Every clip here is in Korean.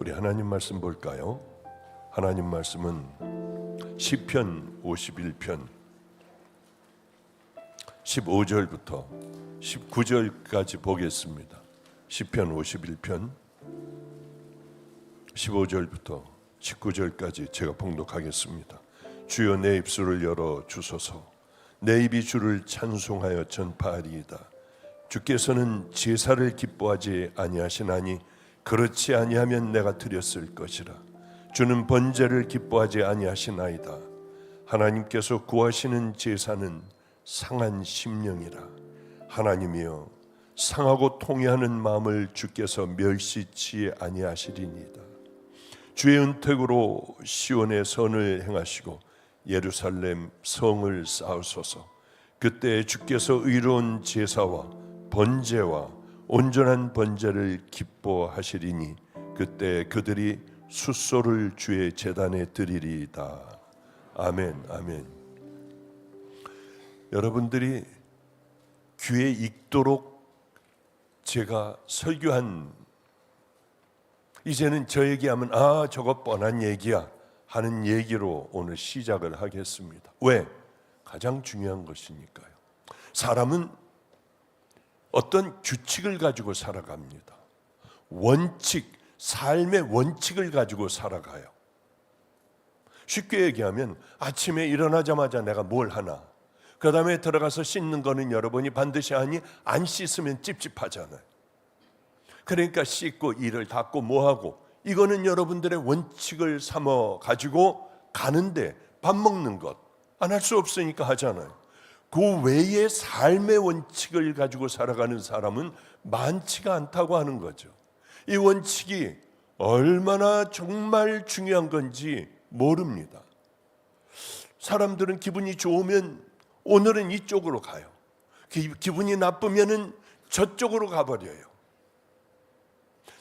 우리 하나님 말씀 볼까요? 하나님 말씀은 시편 51편 15절부터 19절까지 보겠습니다. 시편 51편 15절부터 19절까지 제가 봉독하겠습니다. 주여 내 입술을 열어 주소서. 내 입이 주를 찬송하여 전파하리이다. 주께서는 제사를 기뻐하지 아니하시나니 그렇지 아니하면 내가 드렸을 것이라. 주는 번제를 기뻐하지 아니하시나이다. 하나님께서 구하시는 제사는 상한 심령이라. 하나님이여 상하고 통회하는 마음을 주께서 멸시치 아니하시리니이다. 주의 은택으로 시온의 선을 행하시고 예루살렘 성을 쌓으소서. 그때 주께서 의로운 제사와 번제와 온전한 번제를 기뻐하시리니 그때 그들이 숫소를 주의 제단에 드리리이다. 아멘, 아멘. 여러분들이 귀에 익도록 제가 설교한, 이제는 저 얘기하면 저거 뻔한 얘기야 하는 얘기로 오늘 시작을 하겠습니다. 왜? 가장 중요한 것이니까요. 사람은 어떤 규칙을 가지고 살아갑니다. 원칙, 삶의 원칙을 가지고 살아가요. 쉽게 얘기하면 아침에 일어나자마자 내가 뭘 하나, 그 다음에 들어가서 씻는 거는 여러분이 반드시 하니 안 씻으면 찝찝하잖아요. 그러니까 씻고 이를 닦고 뭐하고, 이거는 여러분들의 원칙을 삼아 가지고 가는데, 밥 먹는 것 안 할 수 없으니까 하잖아요. 그 외에 삶의 원칙을 가지고 살아가는 사람은 많지가 않다고 하는 거죠. 이 원칙이 얼마나 정말 중요한 건지 모릅니다. 사람들은 기분이 좋으면 오늘은 이쪽으로 가요. 기분이 나쁘면은 저쪽으로 가버려요.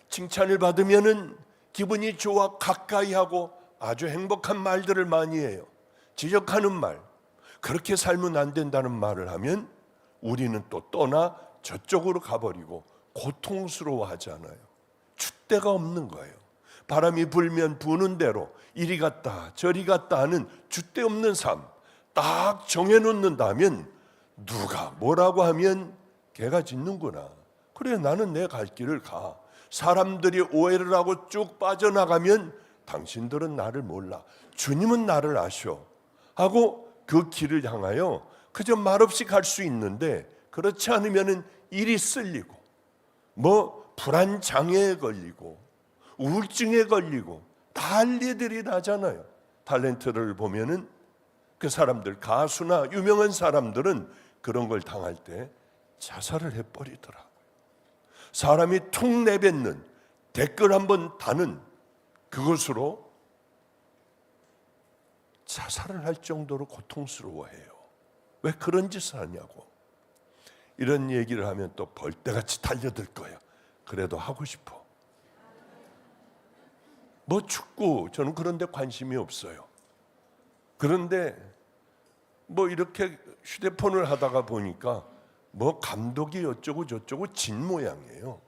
칭찬을 받으면은 기분이 좋아 가까이 하고 아주 행복한 말들을 많이 해요. 지적하는 말, 그렇게 살면 안 된다는 말을 하면 우리는 또 떠나 저쪽으로 가버리고 고통스러워하잖아요. 줏대가 없는 거예요. 바람이 불면 부는 대로 이리 갔다 저리 갔다 하는 줏대 없는 삶 딱 정해놓는다면 누가 뭐라고 하면 개가 짖는구나. 그래, 나는 내 갈 길을 가. 사람들이 오해를 하고 쭉 빠져나가면 당신들은 나를 몰라, 주님은 나를 아셔 하고 그 길을 향하여 그저 말없이 갈 수 있는데, 그렇지 않으면 일이 쓸리고 불안 장애에 걸리고 우울증에 걸리고 난리들이 나잖아요. 탤런트를 보면은 그 사람들, 가수나 유명한 사람들은 그런 걸 당할 때 자살을 해버리더라고요. 사람이 툭 내뱉는 댓글 한번 다는 그것으로 자살을 할 정도로 고통스러워해요. 왜 그런 짓을 하냐고. 이런 얘기를 하면 또 벌떼같이 달려들 거예요. 그래도 하고 싶어. 축구, 저는 그런 데 관심이 없어요. 그런데 이렇게 휴대폰을 하다가 보니까 감독이 어쩌고 저쩌고 진 모양이에요.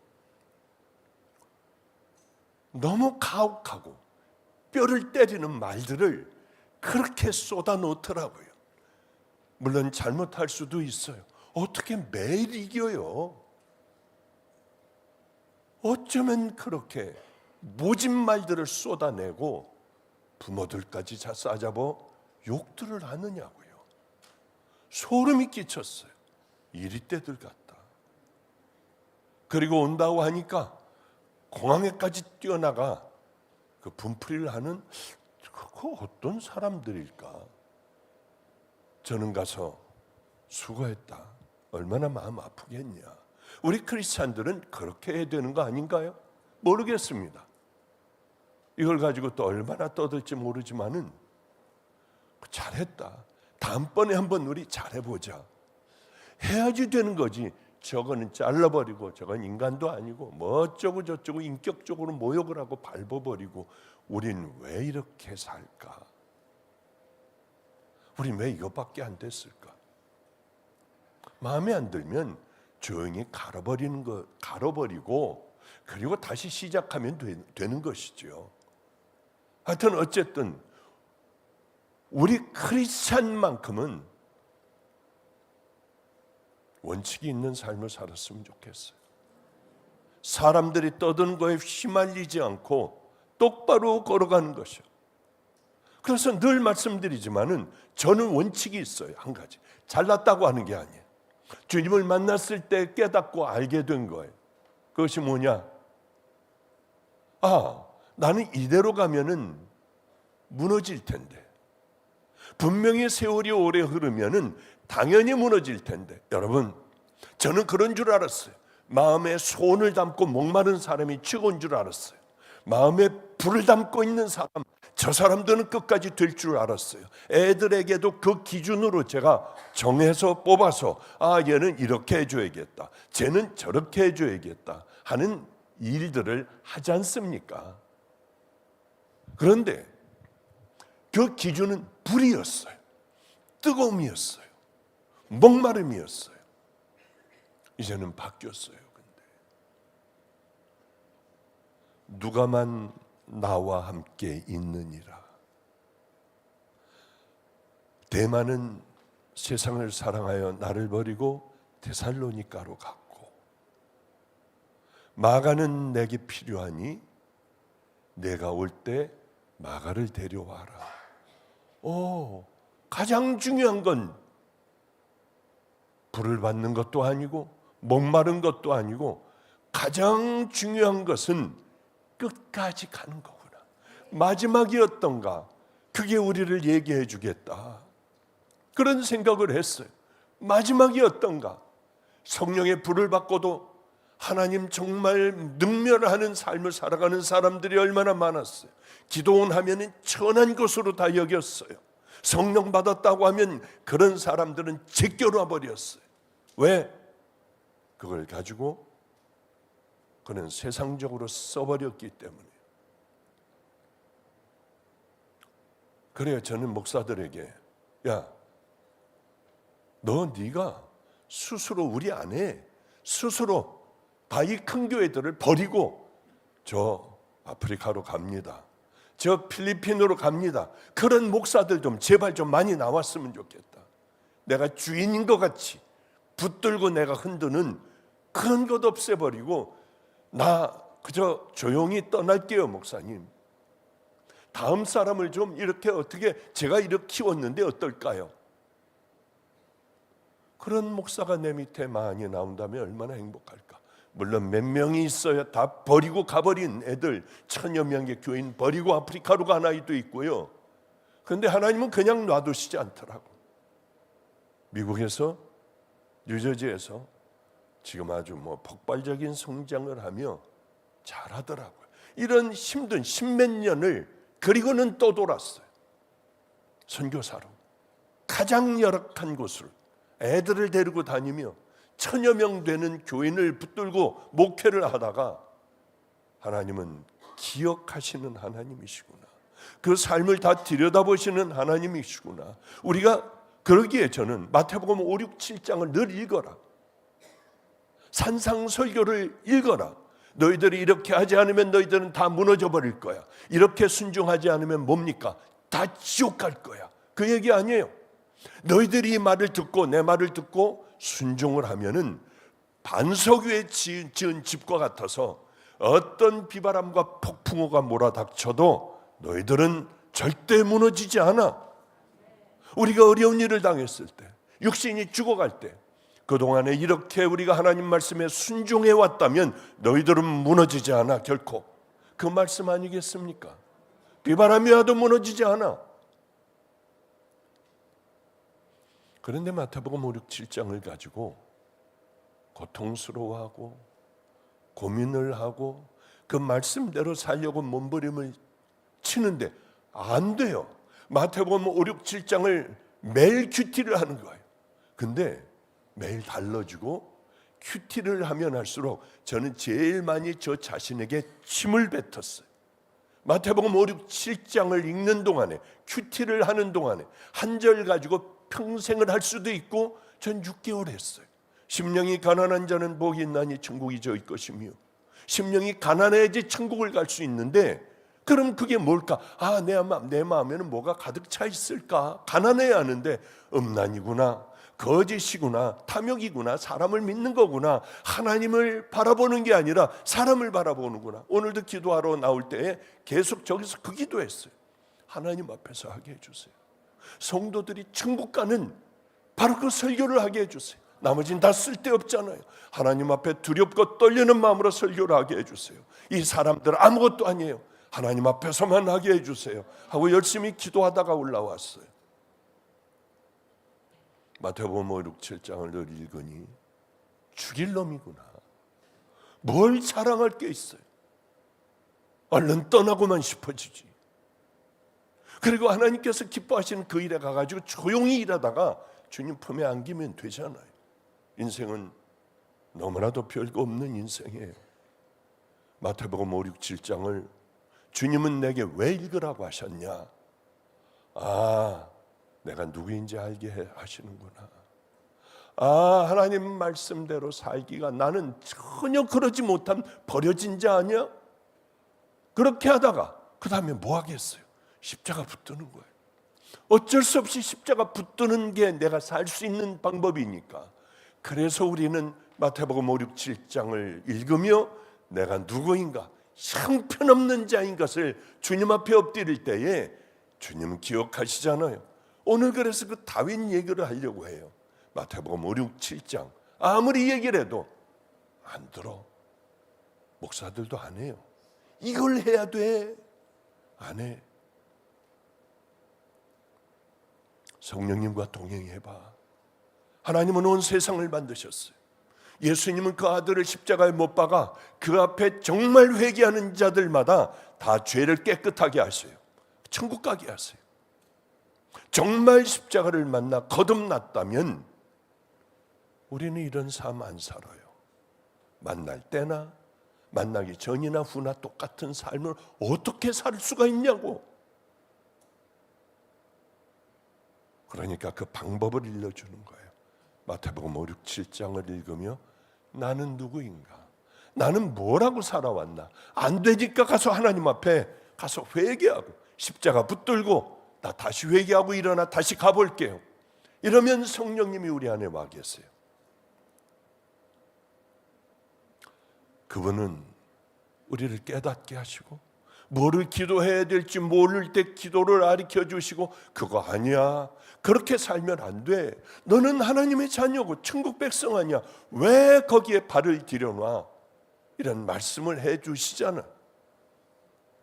너무 가혹하고 뼈를 때리는 말들을 그렇게 쏟아놓더라고요. 물론 잘못할 수도 있어요. 어떻게 매일 이겨요? 어쩌면 그렇게 모진 말들을 쏟아내고 부모들까지 싸잡아 욕들을 하느냐고요. 소름이 끼쳤어요. 이리떼들 같다. 그리고 온다고 하니까 공항에까지 뛰어나가 그 분풀이를 하는 그 어떤 사람들일까? 저는 가서 수고했다. 얼마나 마음 아프겠냐. 우리 크리스찬들은 그렇게 해야 되는 거 아닌가요? 모르겠습니다. 이걸 가지고 또 얼마나 떠들지 모르지만은 잘했다. 다음번에 한번 우리 잘해보자. 해야지 되는 거지. 저거는 잘라버리고 저건 인간도 아니고 어쩌고 저쩌고 인격적으로 모욕을 하고 밟아버리고, 우린 왜 이렇게 살까? 우린 왜 이것밖에 안 됐을까? 마음에 안 들면 조용히 갈아버리고 그리고 다시 시작하면 되는 것이죠. 하여튼 어쨌든 우리 크리스찬만큼은 원칙이 있는 삶을 살았으면 좋겠어요. 사람들이 떠드는 거에 휘말리지 않고 똑바로 걸어가는 것이요. 그래서 늘 말씀드리지만은 저는 원칙이 있어요. 한 가지. 잘났다고 하는 게 아니에요. 주님을 만났을 때 깨닫고 알게 된 거예요. 그것이 뭐냐? 나는 이대로 가면은 무너질 텐데. 분명히 세월이 오래 흐르면은 당연히 무너질 텐데. 여러분, 저는 그런 줄 알았어요. 마음에 소원을 담고 목마른 사람이 최고인 줄 알았어요. 마음에 불을 담고 있는 사람, 저 사람들은 끝까지 될 줄 알았어요. 애들에게도 그 기준으로 제가 정해서 뽑아서 얘는 이렇게 해줘야겠다, 쟤는 저렇게 해줘야겠다 하는 일들을 하지 않습니까? 그런데 그 기준은 불이었어요. 뜨거움이었어요. 목마름이었어요. 이제는 바뀌었어요. 근데 누가만 나와 함께 있느니라. 대만은 세상을 사랑하여 나를 버리고 데살로니가로 갔고, 마가는 내게 필요하니 내가 올 때 마가를 데려와라. 가장 중요한 건 불을 받는 것도 아니고 목마른 것도 아니고, 가장 중요한 것은 끝까지 가는 거구나. 마지막이었던가? 그게 우리를 얘기해 주겠다. 그런 생각을 했어요. 마지막이었던가? 성령의 불을 받고도 하나님 정말 능멸하는 삶을 살아가는 사람들이 얼마나 많았어요. 기도원 하면은 천한 것으로 다 여겼어요. 성령 받았다고 하면 그런 사람들은 제껴놔 버렸어요. 왜? 그걸 가지고 그는 세상적으로 써버렸기 때문에. 그래요. 저는 목사들에게, 네가 스스로 우리 안에 스스로 다 이 큰 교회들을 버리고 저 아프리카로 갑니다, 저 필리핀으로 갑니다, 그런 목사들 좀 제발 좀 많이 나왔으면 좋겠다. 내가 주인인 것 같이 붙들고 내가 흔드는 그런 것 없애버리고 나 그저 조용히 떠날게요, 목사님. 다음 사람을 좀 이렇게 어떻게 제가 이렇게 키웠는데 어떨까요? 그런 목사가 내 밑에 많이 나온다면 얼마나 행복할까. 물론 몇 명이 있어야 다 버리고 가버린 애들, 1000여 명의 교인 버리고 아프리카로 간 아이도 있고요. 그런데 하나님은 그냥 놔두시지 않더라고. 미국에서, 뉴저지에서 지금 아주 폭발적인 성장을 하며 잘하더라고요. 이런 힘든 10몇 년을 그리고는 또 돌았어요. 선교사로 가장 열악한 곳을 애들을 데리고 다니며 1000여 명 되는 교인을 붙들고 목회를 하다가, 하나님은 기억하시는 하나님이시구나, 그 삶을 다 들여다보시는 하나님이시구나. 우리가 그러기에 저는 마태복음 5, 6, 7장을 늘 읽어라. 산상설교를 읽어라. 너희들이 이렇게 하지 않으면 너희들은 다 무너져 버릴 거야. 이렇게 순종하지 않으면 뭡니까? 다 지옥 갈 거야. 그 얘기 아니에요. 너희들이 이 말을 듣고 내 말을 듣고 순종을 하면은 반석 위에 지은 집과 같아서 어떤 비바람과 폭풍우가 몰아닥쳐도 너희들은 절대 무너지지 않아. 우리가 어려운 일을 당했을 때, 육신이 죽어갈 때, 그동안에 이렇게 우리가 하나님 말씀에 순종해 왔다면 너희들은 무너지지 않아, 결코. 그 말씀 아니겠습니까? 비바람이 와도 무너지지 않아. 그런데 마태복음 5, 6, 7장을 가지고 고통스러워하고 고민을 하고 그 말씀대로 살려고 몸부림을 치는데 안 돼요. 마태복음 5, 6, 7장을 매일 큐티를 하는 거예요. 근데 매일 달라지고 큐티를 하면 할수록 저는 제일 많이 저 자신에게 침을 뱉었어요. 마태복음 5, 6, 7장을 읽는 동안에, 큐티를 하는 동안에 한 절 가지고 평생을 할 수도 있고, 전 6개월 했어요. 심령이 가난한 자는 복이 있나니 천국이 저희 것이며 심령이 가난해야지 천국을 갈 수 있는데, 그럼 그게 뭘까? 내 마음에는 뭐가 가득 차 있을까? 가난해야 하는데 음란이구나, 거짓이구나, 탐욕이구나, 사람을 믿는 거구나, 하나님을 바라보는 게 아니라 사람을 바라보는구나. 오늘도 기도하러 나올 때에 계속 저기서 그 기도했어요. 하나님 앞에서 하게 해주세요. 성도들이 천국 가는 바로 그 설교를 하게 해주세요. 나머지는 다 쓸데없잖아요. 하나님 앞에 두렵고 떨리는 마음으로 설교를 하게 해주세요. 이 사람들 아무것도 아니에요. 하나님 앞에서만 하게 해주세요 하고 열심히 기도하다가 올라왔어요. 마태복음 5, 6, 7장을 늘 읽으니 죽일 놈이구나. 뭘 자랑할 게 있어요. 얼른 떠나고만 싶어지지. 그리고 하나님께서 기뻐하시는 그 일에 가가지고 조용히 일하다가 주님 품에 안기면 되잖아요. 인생은 너무나도 별거 없는 인생이에요. 마태복음 5, 6, 7장을 주님은 내게 왜 읽으라고 하셨냐? 내가 누구인지 알게 하시는구나. 하나님 말씀대로 살기가 나는 전혀 그러지 못한 버려진 자 아니야? 그렇게 하다가 그 다음에 뭐 하겠어요? 십자가 붙드는 거예요. 어쩔 수 없이 십자가 붙드는 게 내가 살 수 있는 방법이니까. 그래서 우리는 마태복음 5, 6, 7장을 읽으며 내가 누구인가, 형편없는 자인 것을 주님 앞에 엎드릴 때에 주님은 기억하시잖아요. 오늘 그래서 그 다윗 얘기를 하려고 해요. 마태복음 5, 6, 7장 아무리 얘기를 해도 안 들어. 목사들도 안 해요. 이걸 해야 돼. 안 해. 성령님과 동행해봐. 하나님은 온 세상을 만드셨어요. 예수님은 그 아들을 십자가에 못 박아 그 앞에 정말 회개하는 자들마다 다 죄를 깨끗하게 하세요. 천국 가게 하세요. 정말 십자가를 만나 거듭났다면 우리는 이런 삶 안 살아요. 만날 때나 만나기 전이나 후나 똑같은 삶을 어떻게 살 수가 있냐고. 그러니까 그 방법을 일러주는 거예요. 마태복음 5, 6, 7장을 읽으며 나는 누구인가? 나는 뭐라고 살아왔나? 안 되니까 가서 하나님 앞에 가서 회개하고 십자가 붙들고 나 다시 회개하고 일어나 다시 가볼게요. 이러면 성령님이 우리 안에 와 계세요. 그분은 우리를 깨닫게 하시고 뭐를 기도해야 될지 모를 때 기도를 가르쳐 주시고 그거 아니야. 그렇게 살면 안 돼. 너는 하나님의 자녀고 천국 백성 아니야. 왜 거기에 발을 들여놔? 이런 말씀을 해 주시잖아.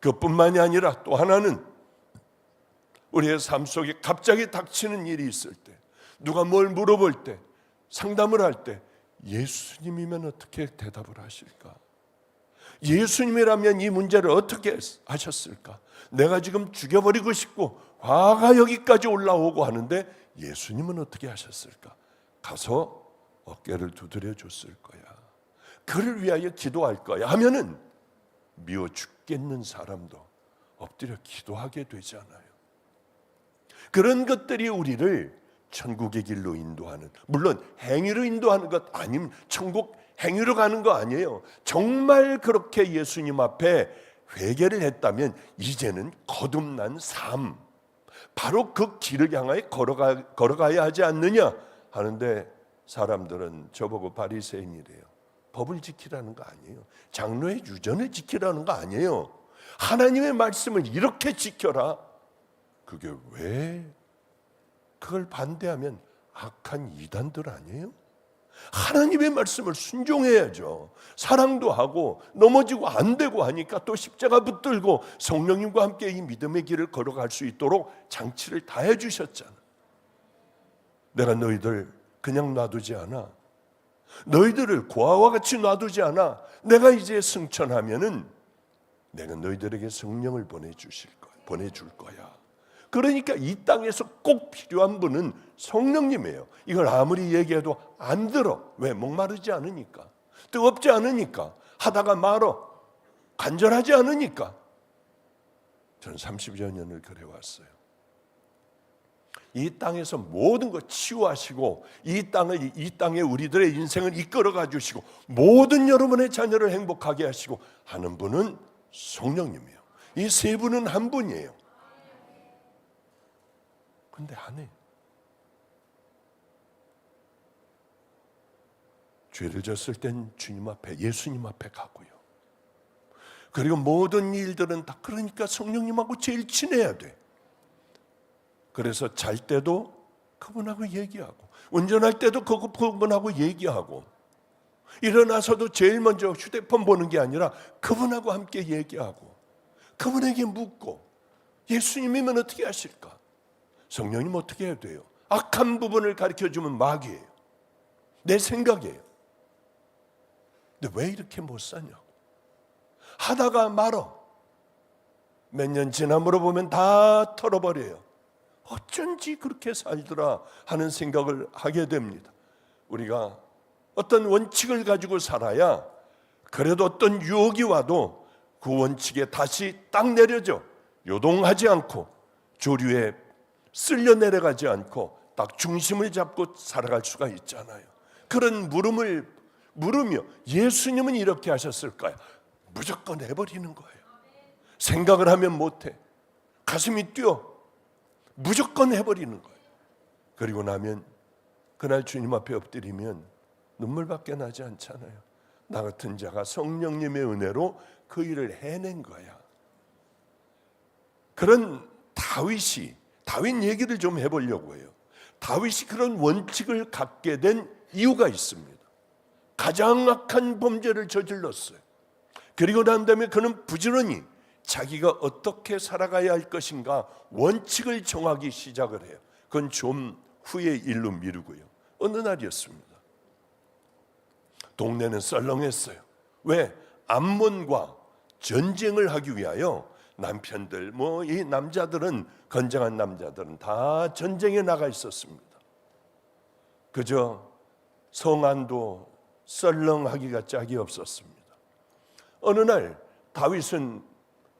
그뿐만이 아니라 또 하나는 우리의 삶 속에 갑자기 닥치는 일이 있을 때, 누가 뭘 물어볼 때, 상담을 할 때 예수님이면 어떻게 대답을 하실까? 예수님이라면 이 문제를 어떻게 하셨을까? 내가 지금 죽여버리고 싶고 화가 여기까지 올라오고 하는데 예수님은 어떻게 하셨을까? 가서 어깨를 두드려 줬을 거야. 그를 위하여 기도할 거야 하면은 미워 죽겠는 사람도 엎드려 기도하게 되잖아요. 그런 것들이 우리를 천국의 길로 인도하는, 물론 행위로 인도하는 것 아니면 천국 행위로 가는 거 아니에요. 정말 그렇게 예수님 앞에 회개를 했다면 이제는 거듭난 삶, 바로 그 길을 향하여 걸어가야 하지 않느냐 하는데, 사람들은 저보고 바리새인이래요. 법을 지키라는 거 아니에요. 장로의 유전을 지키라는 거 아니에요. 하나님의 말씀을 이렇게 지켜라. 그게 왜? 그걸 반대하면 악한 이단들 아니에요? 하나님의 말씀을 순종해야죠. 사랑도 하고 넘어지고 안 되고 하니까 또 십자가 붙들고 성령님과 함께 이 믿음의 길을 걸어갈 수 있도록 장치를 다 해주셨잖아. 내가 너희들 그냥 놔두지 않아. 너희들을 고아와 같이 놔두지 않아. 내가 이제 승천하면은 내가 너희들에게 성령을 보내줄 거야. 그러니까 이 땅에서 꼭 필요한 분은 성령님이에요. 이걸 아무리 얘기해도 안 들어. 왜? 목마르지 않으니까, 뜨겁지 않으니까, 하다가 말어, 간절하지 않으니까. 저는 30여 년을 그래 왔어요. 이 땅에서 모든 것 치유하시고 이 땅에 우리들의 인생을 이끌어가 주시고 모든 여러분의 자녀를 행복하게 하시고 하는 분은 성령님이에요. 이 세 분은 한 분이에요. 근데 안 해. 죄를 졌을 땐 주님 앞에, 예수님 앞에 가고요. 그리고 모든 일들은 다 그러니까 성령님하고 제일 친해야 돼. 그래서 잘 때도 그분하고 얘기하고, 운전할 때도 그분하고 얘기하고, 일어나서도 제일 먼저 휴대폰 보는 게 아니라 그분하고 함께 얘기하고, 그분에게 묻고, 예수님이면 어떻게 하실까? 성령님 어떻게 해야 돼요? 악한 부분을 가르쳐주면 마귀예요. 내 생각이에요. 근데 왜 이렇게 못 사냐고. 하다가 말어. 몇 년 지나 물어보면 다 털어버려요. 어쩐지 그렇게 살더라 하는 생각을 하게 됩니다. 우리가 어떤 원칙을 가지고 살아야 그래도 어떤 유혹이 와도 그 원칙에 다시 딱 내려져 요동하지 않고 조류에 쓸려 내려가지 않고 딱 중심을 잡고 살아갈 수가 있잖아요. 그런 물으며 예수님은 이렇게 하셨을까요? 무조건 해버리는 거예요. 생각을 하면 못해. 가슴이 뛰어. 무조건 해버리는 거예요. 그리고 나면 그날 주님 앞에 엎드리면 눈물밖에 나지 않잖아요. 나 같은 자가 성령님의 은혜로 그 일을 해낸 거야. 그런 다윗 얘기를 좀 해보려고 해요. 다윗이 그런 원칙을 갖게 된 이유가 있습니다. 가장 악한 범죄를 저질렀어요. 그리고 난 다음에 그는 부지런히 자기가 어떻게 살아가야 할 것인가 원칙을 정하기 시작을 해요. 그건 좀 후의 일로 미루고요. 어느 날이었습니다. 동네는 썰렁했어요. 왜? 암몬과 전쟁을 하기 위하여 남편들, 이 남자들은, 건장한 남자들은 다 전쟁에 나가 있었습니다. 그저 성안도 썰렁하기가 짝이 없었습니다. 어느 날 다윗은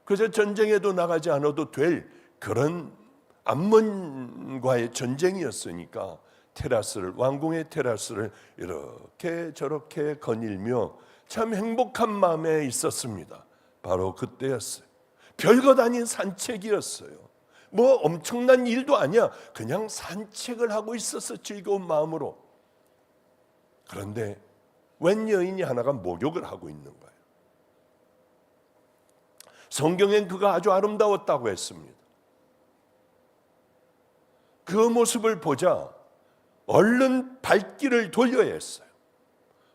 그저 전쟁에도 나가지 않아도 될 그런 암몬과의 전쟁이었으니까 왕궁의 테라스를 이렇게 저렇게 거닐며 참 행복한 마음에 있었습니다. 바로 그때였어요. 별것 아닌 산책이었어요. 뭐 엄청난 일도 아니야. 그냥 산책을 하고 있었어, 즐거운 마음으로. 그런데 웬 여인이 하나가 목욕을 하고 있는 거예요. 성경엔 그가 아주 아름다웠다고 했습니다. 그 모습을 보자 얼른 발길을 돌려야 했어요.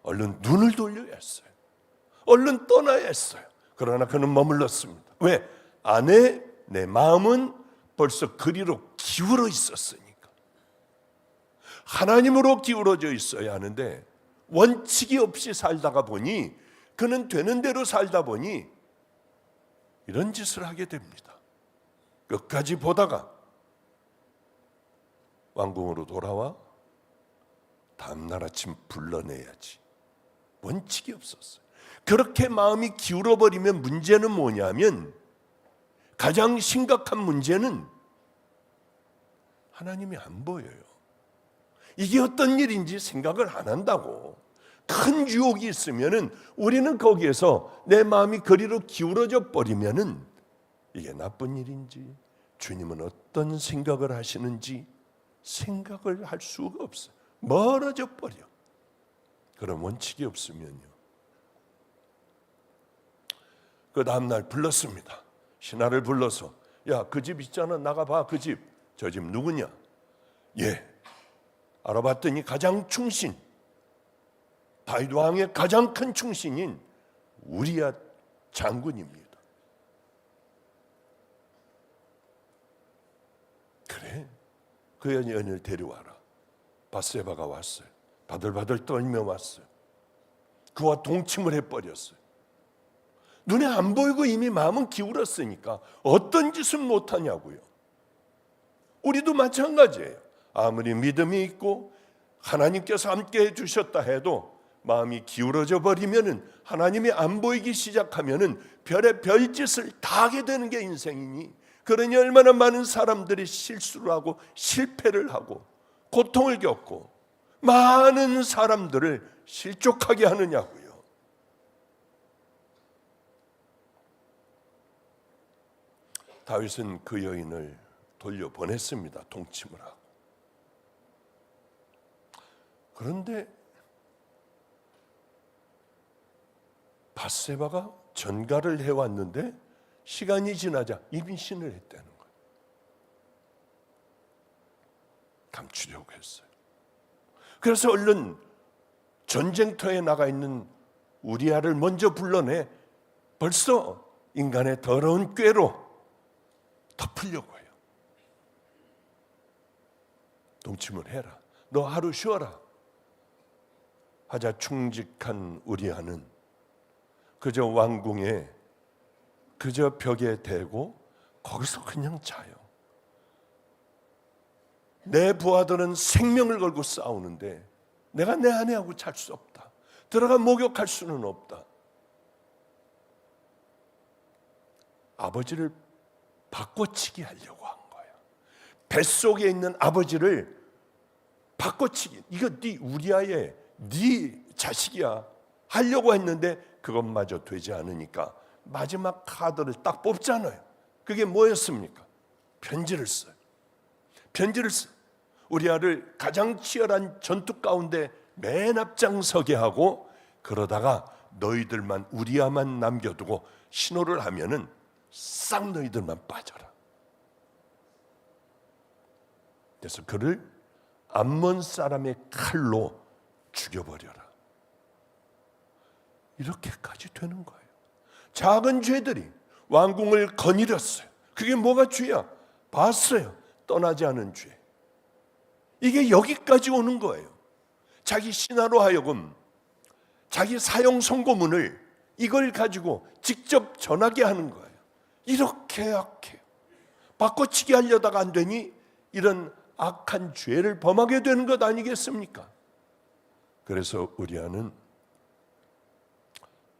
얼른 눈을 돌려야 했어요. 얼른 떠나야 했어요. 그러나 그는 머물렀습니다. 왜? 안에 내 마음은 벌써 그리로 기울어 있었으니까. 하나님으로 기울어져 있어야 하는데 원칙이 없이 살다가 보니, 그는 되는 대로 살다 보니 이런 짓을 하게 됩니다. 끝까지 보다가 왕궁으로 돌아와 다음날 아침 불러내야지. 원칙이 없었어요. 그렇게 마음이 기울어 버리면 문제는 뭐냐면, 가장 심각한 문제는 하나님이 안 보여요. 이게 어떤 일인지 생각을 안 한다고. 큰 유혹이 있으면은 우리는 거기에서 내 마음이 그리로 기울어져 버리면은 이게 나쁜 일인지, 주님은 어떤 생각을 하시는지 생각을 할 수가 없어요. 멀어져 버려. 그런 원칙이 없으면요. 그 다음날 불렀습니다. 신하를 불러서, 야, 그 집 있잖아, 나가봐. 그 집, 저 집 누구냐? 예, 알아봤더니 가장 충신, 다윗 왕의 가장 큰 충신인 우리야 장군입니다. 그래, 그 여인을 데려와라. 밧세바가 왔어요. 바들바들 떨며 왔어요. 그와 동침을 해버렸어요. 눈에 안 보이고 이미 마음은 기울었으니까 어떤 짓은 못하냐고요. 우리도 마찬가지예요. 아무리 믿음이 있고 하나님께서 함께 해주셨다 해도 마음이 기울어져 버리면은, 하나님이 안 보이기 시작하면은 별의 별짓을 다 하게 되는 게 인생이니, 그러니 얼마나 많은 사람들이 실수를 하고 실패를 하고 고통을 겪고 많은 사람들을 실족하게 하느냐고요. 다윗은 그 여인을 돌려보냈습니다. 동침을 하고. 그런데 밧세바가 전가를 해왔는데 시간이 지나자 임신을 했다는 거예요. 감추려고 했어요. 그래서 얼른 전쟁터에 나가 있는 우리아를 먼저 불러내 벌써 인간의 더러운 꾀로 덮으려고 해요. 동침을 해라. 너 하루 쉬어라. 하자 충직한 우리아는 그저 왕궁에 그저 벽에 대고 거기서 그냥 자요. 내 부하들은 생명을 걸고 싸우는데 내가 내 아내하고 잘 수 없다. 들어가 목욕할 수는 없다. 아버지를 바꿔치기 하려고 한 거야. 뱃속에 있는 아버지를 바꿔치기. 이거 네 우리아의 네 자식이야 하려고 했는데 그것마저 되지 않으니까 마지막 카드를 딱 뽑잖아요. 그게 뭐였습니까? 편지를 써요. 편지를 써. 우리아를 가장 치열한 전투 가운데 맨 앞장서게 하고 그러다가 너희들만 우리아만 남겨두고 신호를 하면은 싹 너희들만 빠져라. 그래서 그를 암몬 사람의 칼로 죽여버려라. 이렇게까지 되는 거예요. 작은 죄들이 왕궁을 거느렸어요. 그게 뭐가 죄야? 봤어요. 떠나지 않은 죄. 이게 여기까지 오는 거예요. 자기 신하로 하여금 자기 사형 선고문을 이걸 가지고 직접 전하게 하는 거예요. 이렇게 악해요. 바꿔치기 하려다가 안 되니 이런 악한 죄를 범하게 되는 것 아니겠습니까? 그래서 우리아는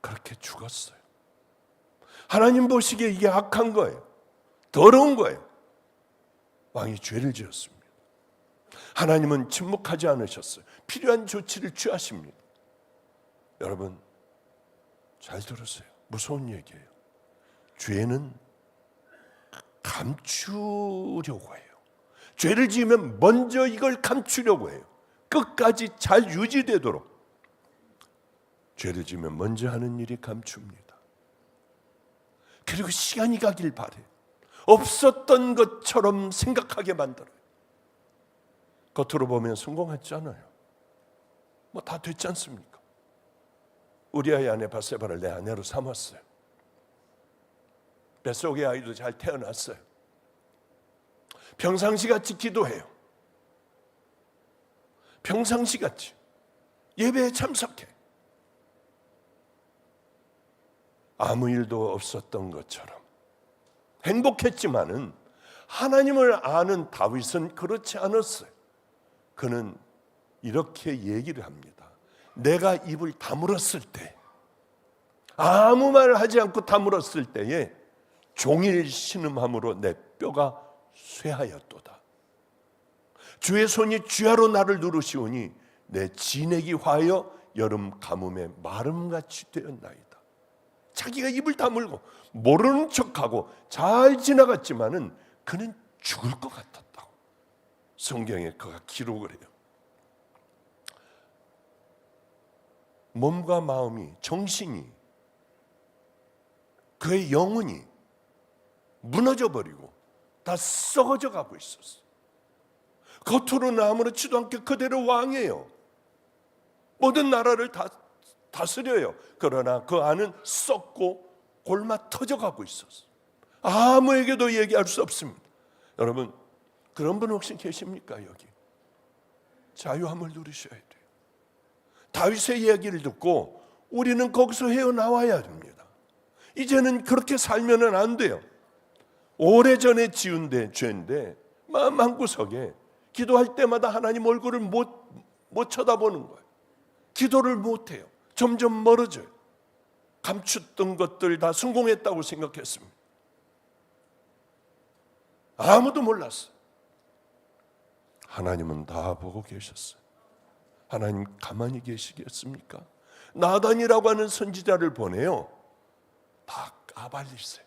그렇게 죽었어요. 하나님 보시기에 이게 악한 거예요. 더러운 거예요. 왕이 죄를 지었습니다. 하나님은 침묵하지 않으셨어요. 필요한 조치를 취하십니다. 여러분 잘 들으세요. 무서운 얘기예요. 죄는 감추려고 해요. 죄를 지으면 먼저 이걸 감추려고 해요. 끝까지 잘 유지되도록. 죄를 지으면 먼저 하는 일이 감춥니다. 그리고 시간이 가길 바래요. 없었던 것처럼 생각하게 만들어요. 겉으로 보면 성공했잖아요. 뭐 다 됐지 않습니까? 우리아의 아내 밧세바를 내 아내로 삼았어요. 뱃속의 아이도 잘 태어났어요. 평상시같이 기도해요. 평상시같이 예배에 참석해. 아무 일도 없었던 것처럼 행복했지만은 하나님을 아는 다윗은 그렇지 않았어요. 그는 이렇게 얘기를 합니다. 내가 입을 다물었을 때, 아무 말 하지 않고 다물었을 때에 종일 신음함으로 내 뼈가 쇠하였도다. 주의 손이 쥐하로 나를 누르시오니 내 진액이 화하여 여름 가뭄에 마름같이 되었나이다. 자기가 입을 다물고 모르는 척하고 잘 지나갔지만은 그는 죽을 것 같았다고 성경에 그가 기록을 해요. 몸과 마음이, 정신이, 그의 영혼이 무너져 버리고 다 썩어져 가고 있었어. 겉으로는 아무렇지도 않게 그대로 왕이에요. 모든 나라를 다 다스려요. 그러나 그 안은 썩고 골마 터져가고 있었어. 아무에게도 얘기할 수 없습니다. 여러분 그런 분 혹시 계십니까? 여기 자유함을 누리셔야 돼요. 다윗의 이야기를 듣고 우리는 거기서 헤어나와야 됩니다. 이제는 그렇게 살면은 안 돼요. 오래전에 지은 죄인데 마음 한구석에 기도할 때마다 하나님 얼굴을 못 쳐다보는 거예요. 기도를 못해요. 점점 멀어져요. 감췄던 것들 다 성공했다고 생각했습니다. 아무도 몰랐어요. 하나님은 다 보고 계셨어요. 하나님 가만히 계시겠습니까? 나단이라고 하는 선지자를 보내요. 다 까발리세요.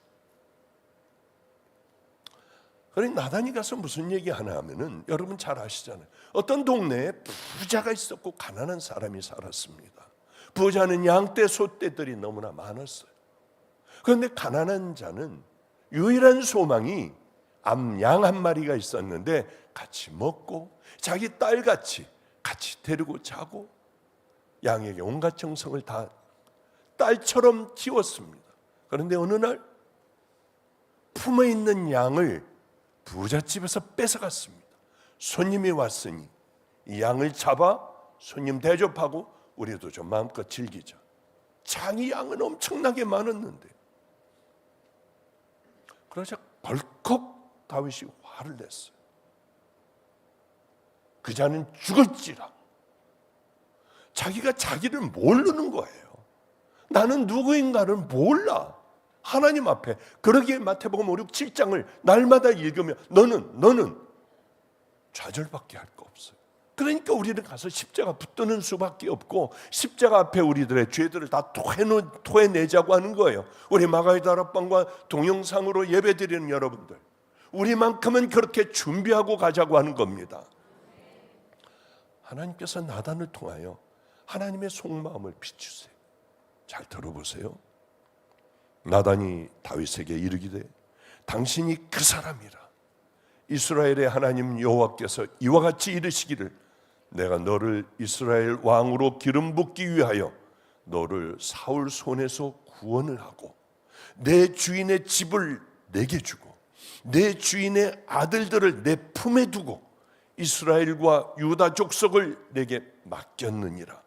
그러니 나단이 가서 무슨 얘기 하나 하면은 여러분 잘 아시잖아요. 어떤 동네에 부자가 있었고 가난한 사람이 살았습니다. 부자는 양떼 소떼들이 너무나 많았어요. 그런데 가난한 자는 유일한 소망이 암양 한 마리가 있었는데 같이 먹고 자기 딸같이 같이 데리고 자고 양에게 온갖 정성을 다 딸처럼 키웠습니다. 그런데 어느 날 품에 있는 양을 부잣집에서 뺏어갔습니다. 손님이 왔으니 이 양을 잡아 손님 대접하고 우리도 좀 마음껏 즐기자. 장이 양은 엄청나게 많았는데 그러자 벌컥 다윗이 화를 냈어요. 그 자는 죽을지라. 자기가 자기를 모르는 거예요. 나는 누구인가를 몰라. 하나님 앞에. 그러기에 마태복음 5, 6, 7장을 날마다 읽으면 너는 좌절밖에 할 거 없어요. 그러니까 우리는 가서 십자가 붙드는 수밖에 없고 십자가 앞에 우리들의 죄들을 다 토해내자고 하는 거예요. 우리 마가의 다락방과 동영상으로 예배드리는 여러분들, 우리만큼은 그렇게 준비하고 가자고 하는 겁니다. 하나님께서 나단을 통하여 하나님의 속마음을 비추세요. 잘 들어보세요. 나단이 다윗에게 이르기되 당신이 그 사람이라. 이스라엘의 하나님 여호와께서 이와 같이 이르시기를 내가 너를 이스라엘 왕으로 기름 붓기 위하여 너를 사울 손에서 구원을 하고 내 주인의 집을 내게 주고 내 주인의 아들들을 내 품에 두고 이스라엘과 유다 족속을 내게 맡겼느니라.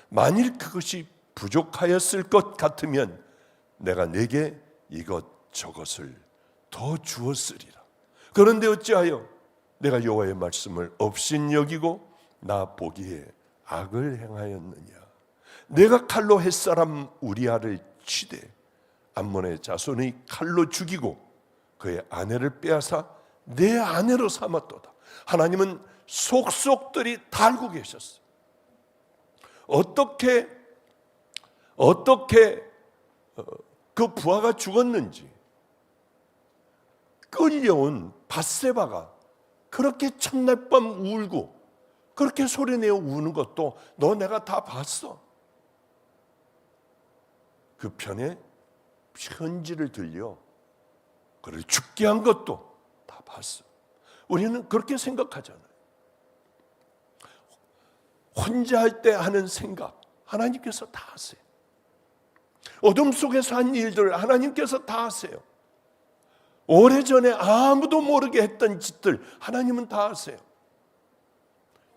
만일 그것이 부족하였을 것 같으면 내가 내게 이것저것을 더 주었으리라. 그런데 어찌하여 내가 여호와의 말씀을 업신여기고 나 보기에 악을 행하였느냐. 내가 칼로 햇사람 우리아를 치되 암몬의 자손의 칼로 죽이고 그의 아내를 빼앗아 내 아내로 삼았도다. 하나님은 속속들이 다 알고 계셨어요. 어떻게 그 부하가 죽었는지, 끌려온 밧세바가 그렇게 첫날 밤 울고 그렇게 소리내어 우는 것도 너 내가 다 봤어. 그 편에 편지를 들려 그를 죽게 한 것도 다 봤어. 우리는 그렇게 생각하잖아요. 혼자 할 때 하는 생각 하나님께서 다 하세요. 어둠 속에서 한 일들을 하나님께서 다 하세요. 오래전에 아무도 모르게 했던 짓들 하나님은 다 하세요.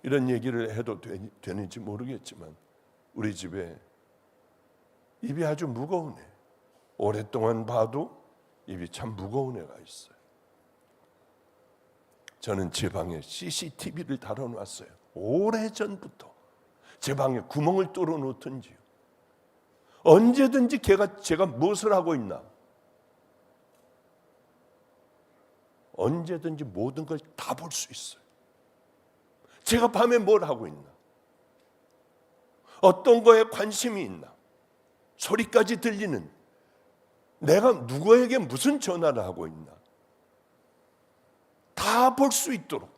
이런 얘기를 해도 되는지 모르겠지만 우리 집에 입이 아주 무거운 애, 오랫동안 봐도 입이 참 무거운 애가 있어요. 저는 제 방에 CCTV를 달아놨어요. 오래전부터 제 방에 구멍을 뚫어 놓든지요. 언제든지 제가 무엇을 하고 있나, 언제든지 모든 걸 다 볼 수 있어요. 제가 밤에 뭘 하고 있나, 어떤 거에 관심이 있나, 소리까지 들리는, 내가 누구에게 무슨 전화를 하고 있나 다 볼 수 있도록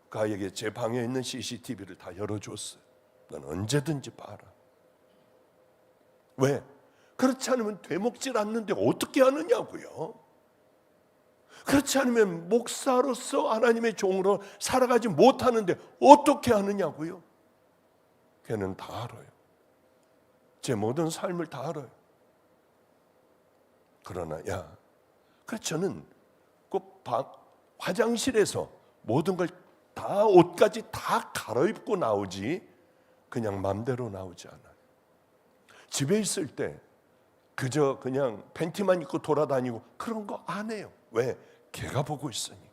가에게 제 방에 있는 CCTV를 다 열어줬어요. 넌 언제든지 봐라. 왜? 그렇지 않으면 되먹질 않는데 어떻게 하느냐고요. 그렇지 않으면 목사로서 하나님의 종으로 살아가지 못하는데 어떻게 하느냐고요. 걔는 다 알아요. 제 모든 삶을 다 알아요. 그러나 그래서 저는 꼭 화장실에서 모든 걸 다 옷까지 다 갈아입고 나오지 그냥 맘대로 나오지 않아요. 집에 있을 때 그저 그냥 팬티만 입고 돌아다니고 그런 거 안 해요. 왜? 걔가 보고 있으니까.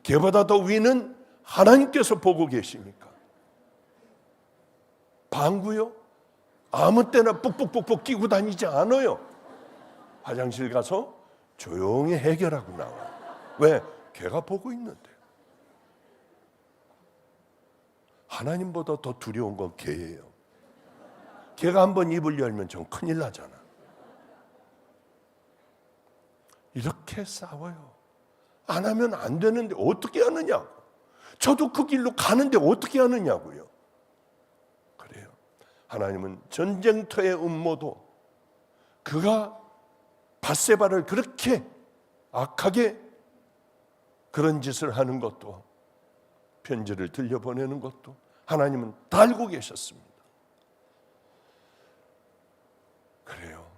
걔보다 더 위는 하나님께서 보고 계시니까. 방구요? 아무 때나 뿍뿍뿍뿍 끼고 다니지 않아요. 화장실 가서 조용히 해결하고 나와요. 왜? 걔가 보고 있는데. 하나님보다 더 두려운 건 걔예요. 걔가 한번 입을 열면 전 큰일 나잖아. 이렇게 싸워요. 안 하면 안 되는데 어떻게 하느냐고. 저도 그 길로 가는데 어떻게 하느냐고요. 그래요. 하나님은 전쟁터의 음모도 그가 밧세바를 그렇게 악하게 그런 짓을 하는 것도, 편지를 들려보내는 것도 하나님은 다 알고 계셨습니다. 그래요.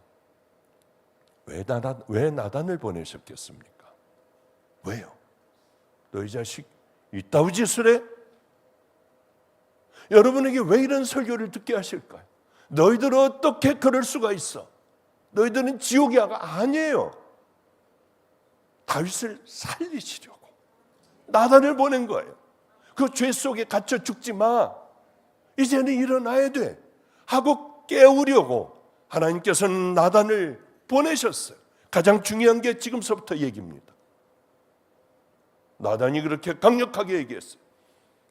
왜 나단을 보내셨겠습니까? 왜요? 너희 자식 이따위 짓을 해? 여러분에게 왜 이런 설교를 듣게 하실까요? 너희들 어떻게 그럴 수가 있어? 너희들은 지옥이 아니에요. 다윗을 살리시려고 나단을 보낸 거예요. 그 죄 속에 갇혀 죽지 마. 이제는 일어나야 돼 하고 깨우려고 하나님께서는 나단을 보내셨어요. 가장 중요한 게 지금서부터 얘기입니다. 나단이 그렇게 강력하게 얘기했어요.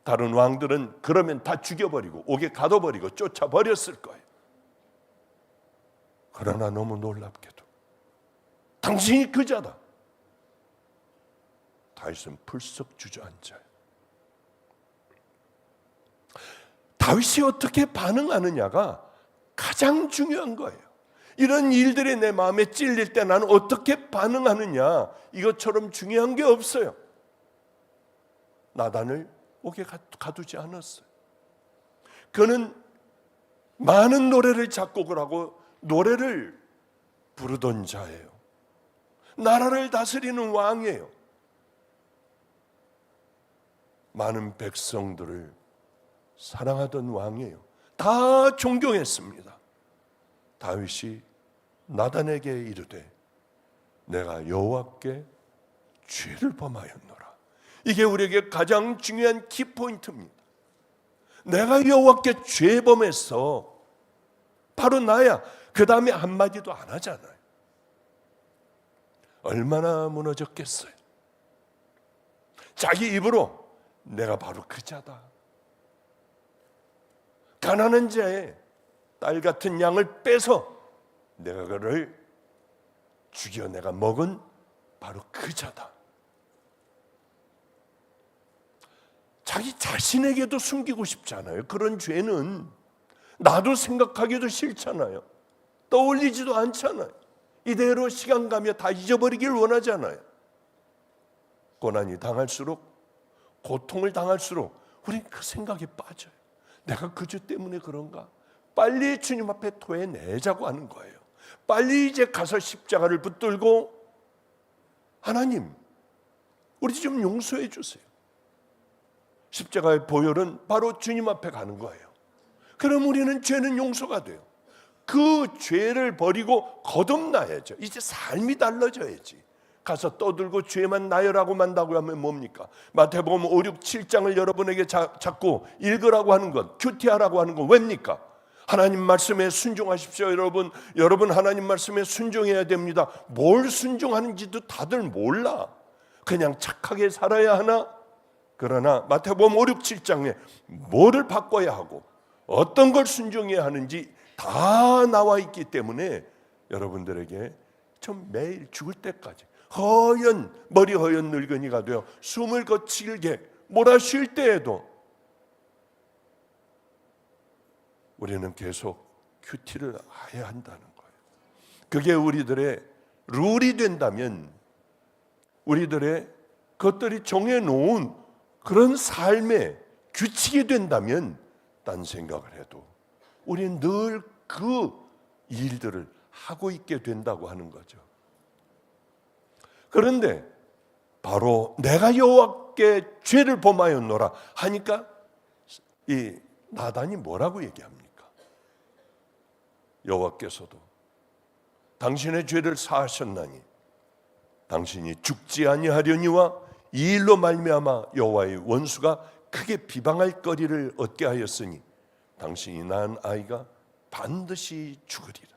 다른 왕들은 그러면 다 죽여버리고 옥에 가둬버리고 쫓아버렸을 거예요. 그러나 너무 놀랍게도 당신이 그자다. 다윗은 풀썩 주저앉아요. 다윗이 어떻게 반응하느냐가 가장 중요한 거예요. 이런 일들이 내 마음에 찔릴 때 나는 어떻게 반응하느냐, 이것처럼 중요한 게 없어요. 나단을 옥에 가두지 않았어요. 그는 많은 노래를 작곡을 하고 노래를 부르던 자예요. 나라를 다스리는 왕이에요. 많은 백성들을 사랑하던 왕이에요. 다 존경했습니다. 다윗이 나단에게 이르되 내가 여호와께 죄를 범하였노라. 이게 우리에게 가장 중요한 키포인트입니다. 내가 여호와께 죄 범했어. 바로 나야. 그 다음에 한마디도 안 하잖아요. 얼마나 무너졌겠어요. 자기 입으로 내가 바로 그 자다. 가난한 자의 딸 같은 양을 빼서 내가 그를 죽여 내가 먹은 바로 그 자다. 자기 자신에게도 숨기고 싶잖아요. 그런 죄는 나도 생각하기도 싫잖아요. 떠올리지도 않잖아요. 이대로 시간 가며 다 잊어버리길 원하잖아요. 고난이 당할수록, 고통을 당할수록 우린 그 생각에 빠져요. 내가 그 죄 때문에 그런가? 빨리 주님 앞에 토해내자고 하는 거예요. 빨리 이제 가서 십자가를 붙들고 하나님, 우리 좀 용서해 주세요. 십자가의 보혈은 바로 주님 앞에 가는 거예요. 그럼 우리는 죄는 용서가 돼요. 그 죄를 버리고 거듭나야죠. 이제 삶이 달라져야지. 가서 떠들고 죄만 나열하고 만다고 하면 뭡니까? 마태복음 5, 6, 7장을 여러분에게 자꾸 읽으라고 하는 것, 큐티하라고 하는 건 왜입니까? 하나님 말씀에 순종하십시오. 여러분 하나님 말씀에 순종해야 됩니다. 뭘 순종하는지도 다들 몰라. 그냥 착하게 살아야 하나? 그러나 마태복음 5, 6, 7장에 뭐를 바꿔야 하고 어떤 걸 순종해야 하는지 다 나와 있기 때문에 여러분들에게 좀 매일 죽을 때까지 머리 허연 늙은이가 되어 숨을 거칠게 몰아쉴 때에도 우리는 계속 큐티를 해야 한다는 거예요. 그게 우리들의 룰이 된다면, 우리들의 것들이 정해놓은 그런 삶의 규칙이 된다면 딴 생각을 해도 우리는 늘 그 일들을 하고 있게 된다고 하는 거죠. 그런데 바로 내가 여호와께 죄를 범하였노라 하니까 이 나단이 뭐라고 얘기합니까? 여호와께서도 당신의 죄를 사하셨나니 당신이 죽지 아니하려니와 이 일로 말미암아 여호와의 원수가 크게 비방할 거리를 얻게 하였으니 당신이 낳은 아이가 반드시 죽으리라.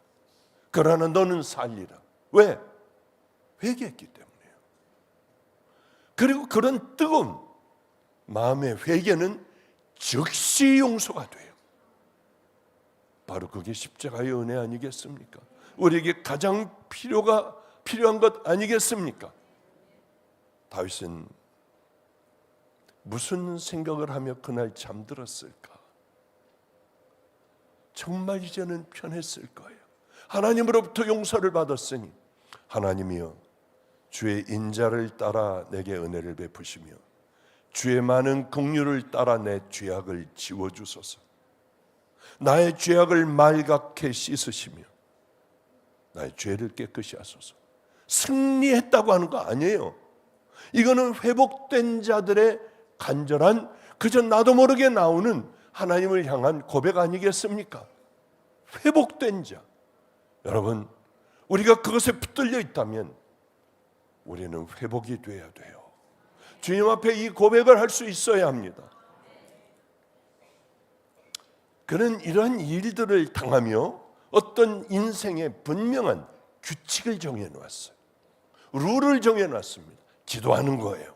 그러나 너는 살리라. 왜? 회개했기 때문이에요. 그리고 그런 뜨거운 마음의 회개는 즉시 용서가 돼요. 바로 그게 십자가의 은혜 아니겠습니까? 우리에게 가장 필요한 것 아니겠습니까? 다윗은 무슨 생각을 하며 그날 잠들었을까? 정말 이제는 편했을 거예요. 하나님으로부터 용서를 받았으니 하나님이여 주의 인자를 따라 내게 은혜를 베푸시며 주의 많은 긍휼을 따라 내 죄악을 지워주소서. 나의 죄악을 말갛게 씻으시며 나의 죄를 깨끗이 하소서. 승리했다고 하는 거 아니에요. 이거는 회복된 자들의 간절한, 그저 나도 모르게 나오는 하나님을 향한 고백 아니겠습니까? 회복된 자. 여러분, 우리가 그것에 붙들려 있다면 우리는 회복이 돼야 돼요. 주님 앞에 이 고백을 할 수 있어야 합니다. 그는 이러한 일들을 당하며 어떤 인생의 분명한 규칙을 정해놓았어요. 룰을 정해놨습니다. 기도하는 거예요.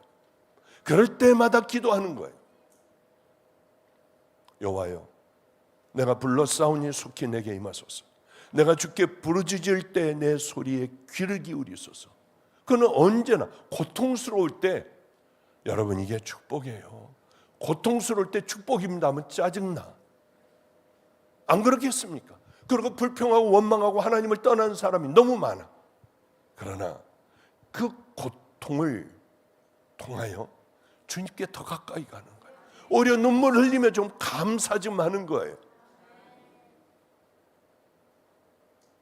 그럴 때마다 기도하는 거예요. 여호와여, 내가 불러싸우니 속히 내게 임하소서. 내가 주께 부르짖을 때 내 소리에 귀를 기울이소서. 그는 언제나 고통스러울 때, 여러분 이게 축복이에요. 고통스러울 때 축복입니다 하면 짜증나. 안 그렇겠습니까? 그리고 불평하고 원망하고 하나님을 떠나는 사람이 너무 많아. 그러나 그 고통을 통하여 주님께 더 가까이 가는 거예요. 오히려 눈물 흘리며 좀 감사 좀 하는 거예요.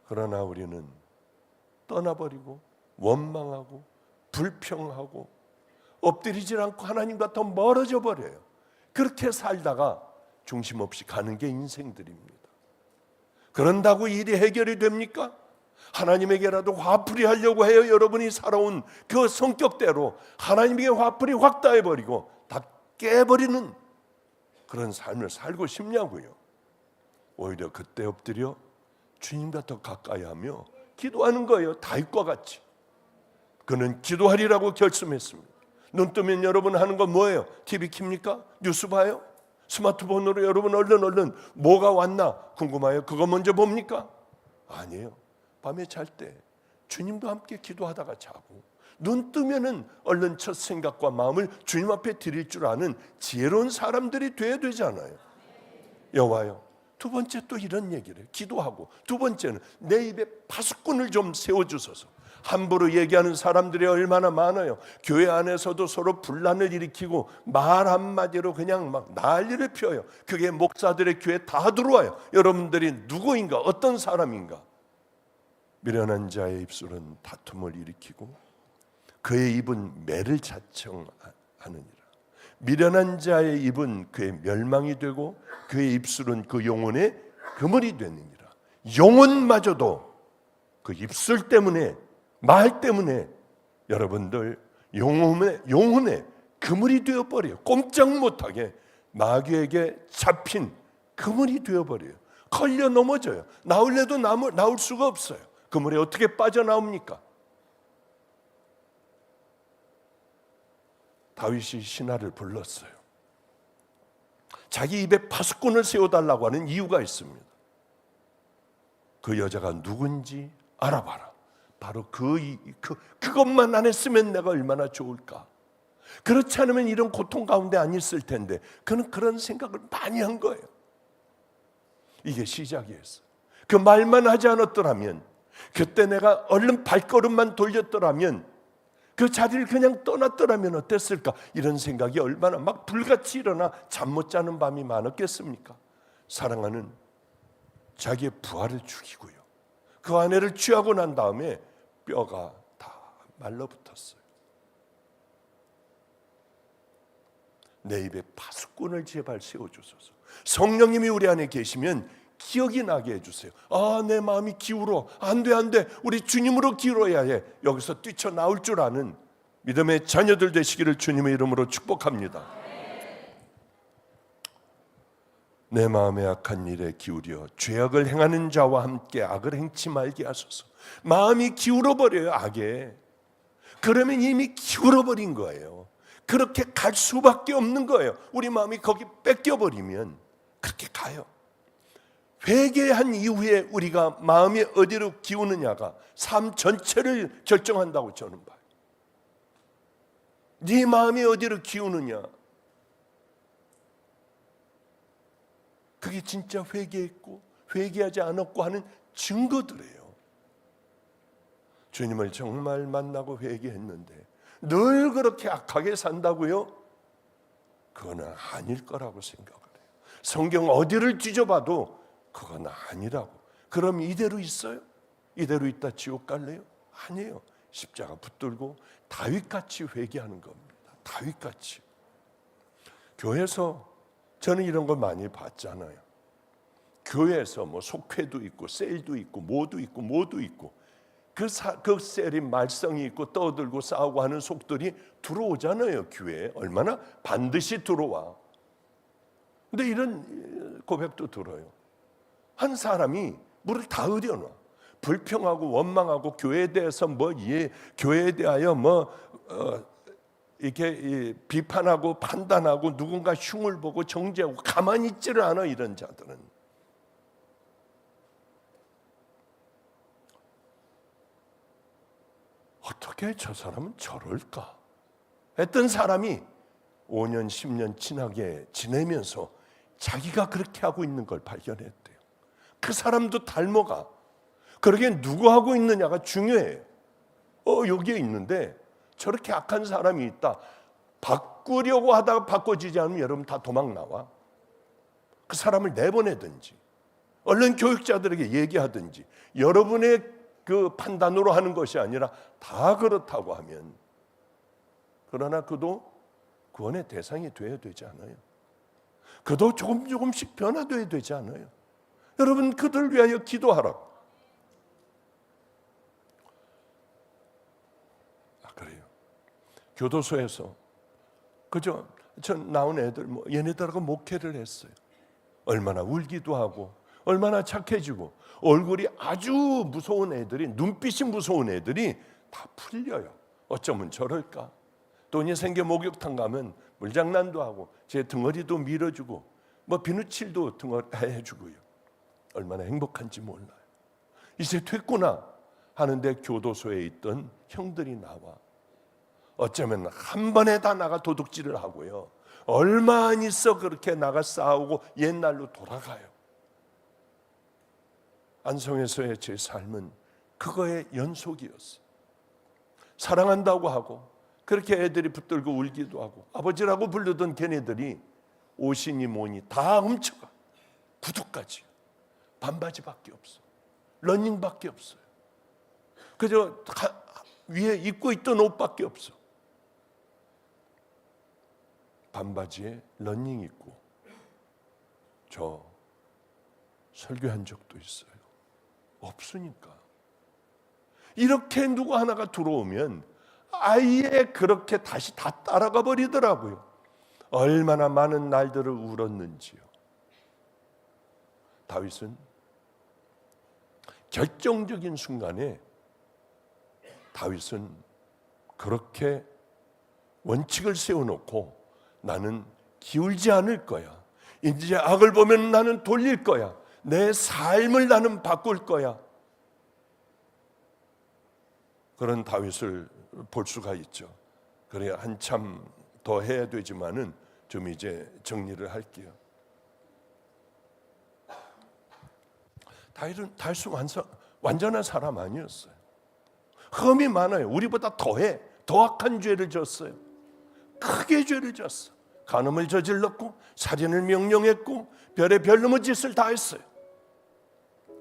그러나 우리는 떠나버리고 원망하고 불평하고 엎드리질 않고 하나님과 더 멀어져 버려요. 그렇게 살다가 중심 없이 가는 게 인생들입니다. 그런다고 일이 해결이 됩니까? 하나님에게라도 화풀이 하려고 해요. 여러분이 살아온 그 성격대로 하나님에게 화풀이 확 닿아버리고 다 깨버리는 그런 삶을 살고 싶냐고요. 오히려 그때 엎드려 주님과 더 가까이 하며 기도하는 거예요. 다윗과 같이. 그는 기도하리라고 결심했습니다. 눈 뜨면 여러분 하는 건 뭐예요? TV 킵니까? 뉴스 봐요? 스마트폰으로 여러분 얼른 뭐가 왔나 궁금해요. 그거 먼저 봅니까? 아니에요. 밤에 잘 때 주님과 함께 기도하다가 자고 눈 뜨면은 얼른 첫 생각과 마음을 주님 앞에 드릴 줄 아는 지혜로운 사람들이 돼야 되잖아요. 여호와여, 두 번째 또 이런 얘기를 해요. 기도하고 두 번째는 내 입에 파수꾼을 좀 세워주소서. 함부로 얘기하는 사람들이 얼마나 많아요. 교회 안에서도 서로 분란을 일으키고 말 한마디로 그냥 막 난리를 펴요. 그게 목사들의 귀에 다 들어와요. 여러분들이 누구인가, 어떤 사람인가. 미련한 자의 입술은 다툼을 일으키고 그의 입은 매를 자청하느니라. 미련한 자의 입은 그의 멸망이 되고 그의 입술은 그 영혼의 그물이 되느니라. 영혼마저도 그 입술 때문에, 말 때문에 여러분들 영혼의 그물이 되어버려요. 꼼짝 못하게 마귀에게 잡힌 그물이 되어버려요. 걸려 넘어져요. 나올래도 나올 수가 없어요. 그물에 어떻게 빠져나옵니까? 다윗이 신하를 불렀어요. 자기 입에 파수꾼을 세워달라고 하는 이유가 있습니다. 그 여자가 누군지 알아봐라. 바로 그것만 안 했으면 내가 얼마나 좋을까. 그렇지 않으면 이런 고통 가운데 안 있을 텐데 그는 그런 생각을 많이 한 거예요. 이게 시작이었어요. 그 말만 하지 않았더라면, 그때 내가 얼른 발걸음만 돌렸더라면, 그 자리를 그냥 떠났더라면 어땠을까. 이런 생각이 얼마나 막 불같이 일어나 잠 못 자는 밤이 많았겠습니까. 사랑하는 자기의 부하를 죽이고요, 그 아내를 취하고 난 다음에 뼈가 다 말라붙었어요. 내 입에 파수꾼을 제발 세워주소서. 성령님이 우리 안에 계시면 기억이 나게 해주세요. 아, 내 마음이 기울어. 안 돼. 우리 주님으로 기울어야 해. 여기서 뛰쳐나올 줄 아는 믿음의 자녀들 되시기를 주님의 이름으로 축복합니다. 내 마음의 악한 일에 기울여 죄악을 행하는 자와 함께 악을 행치 말게 하소서. 마음이 기울어버려요, 악에. 그러면 이미 기울어 버린 거예요. 그렇게 갈 수밖에 없는 거예요. 우리 마음이 거기 뺏겨 버리면 그렇게 가요. 회개한 이후에 우리가 마음이 어디로 기우느냐가 삶 전체를 결정한다고 저는 봐요. 네 마음이 어디로 기우느냐, 그게 진짜 회개했고 회개하지 않았고 하는 증거들이에요. 주님을 정말 만나고 회개했는데 늘 그렇게 악하게 산다고요? 그거는 아닐 거라고 생각을 해요. 성경 어디를 뒤져봐도 그건 아니라고. 그럼 이대로 있어요? 이대로 있다 지옥 갈래요? 아니에요. 십자가 붙들고 다윗같이 회개하는 겁니다. 다윗같이. 교회에서 저는 이런 걸 많이 봤잖아요. 교회에서 뭐 속회도 있고 셀도 있고 뭐도 있고 그 셀이 말썽이 있고 떠들고 싸우고 하는 속들이 들어오잖아요. 교회에 얼마나 반드시 들어와. 근데 이런 고백도 들어요. 한 사람이 물을 다 흐려놔. 불평하고 원망하고 교회에 대해서 교회에 대하여 이렇게 비판하고 판단하고 누군가 흉을 보고 정죄하고 가만히 있지를 않아. 이런 자들은 어떻게 저 사람은 저럴까 했던 사람이 5년 10년 지나게 지내면서 자기가 그렇게 하고 있는 걸 발견했대요. 그 사람도 닮아가. 그러기엔 누구 하고 있느냐가 중요해요. 여기에 있는데 저렇게 악한 사람이 있다. 바꾸려고 하다가 바꿔지지 않으면 여러분 다 도망 나와. 그 사람을 내보내든지 얼른 교육자들에게 얘기하든지 여러분의 그 판단으로 하는 것이 아니라 다 그렇다고 하면, 그러나 그도 구원의 대상이 되어야 되지 않아요? 그도 조금씩 변화되어야 되지 않아요? 여러분 그들 위하여 기도하라고. 그래요. 교도소에서 그저 나온 애들 얘네들하고 목회를 했어요. 얼마나 울기도 하고 얼마나 착해지고 얼굴이 아주 무서운 애들이, 눈빛이 무서운 애들이 다 풀려요. 어쩌면 저럴까? 돈이 생겨 목욕탕 가면 물장난도 하고 제 등어리도 밀어주고 비누칠도 해주고요. 얼마나 행복한지 몰라요. 이제 됐구나 하는데 교도소에 있던 형들이 나와. 어쩌면 한 번에 다 나가 도둑질을 하고요. 얼마 안 있어 그렇게 나가 싸우고 옛날로 돌아가요. 안성에서의 제 삶은 그거의 연속이었어요. 사랑한다고 하고 그렇게 애들이 붙들고 울기도 하고 아버지라고 부르던 걔네들이 옷이니 뭐니 다 훔쳐가. 구두까지. 반바지밖에 없어. 러닝밖에 없어요. 그저 위에 입고 있던 옷밖에 없어. 반바지에 러닝 입고 저 설교한 적도 있어요. 없으니까. 이렇게 누구 하나가 들어오면 아예 그렇게 다시 다 따라가 버리더라고요. 얼마나 많은 날들을 울었는지요. 다윗은 결정적인 순간에 다윗은 그렇게 원칙을 세워놓고 나는 기울지 않을 거야. 이제 악을 보면 나는 돌릴 거야. 내 삶을 나는 바꿀 거야. 그런 다윗을 볼 수가 있죠. 그래야 한참 더 해야 되지만은 좀 이제 정리를 할게요. 다윗은 완전한 사람 아니었어요. 흠이 많아요. 우리보다 더 악한 죄를 졌어요. 크게 죄를 졌어. 간음을 저질렀고 살인을 명령했고 별의 별놈의 짓을 다 했어요.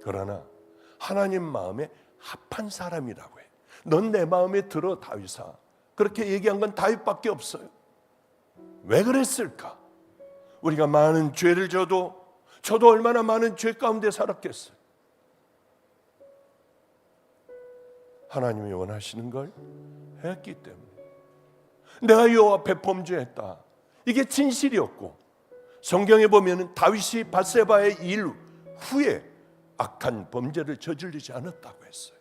그러나 하나님 마음에 합한 사람이라고 해. 넌 내 마음에 들어 다윗아. 그렇게 얘기한 건 다윗밖에 없어요. 왜 그랬을까? 우리가 많은 죄를 저도 얼마나 많은 죄 가운데 살았겠어요. 하나님이 원하시는 걸 했기 때문에. 내가 여호와 앞에 범죄했다. 이게 진실이었고, 성경에 보면은 다윗이 밧세바의 일 후에 악한 범죄를 저지르지 않았다고 했어요.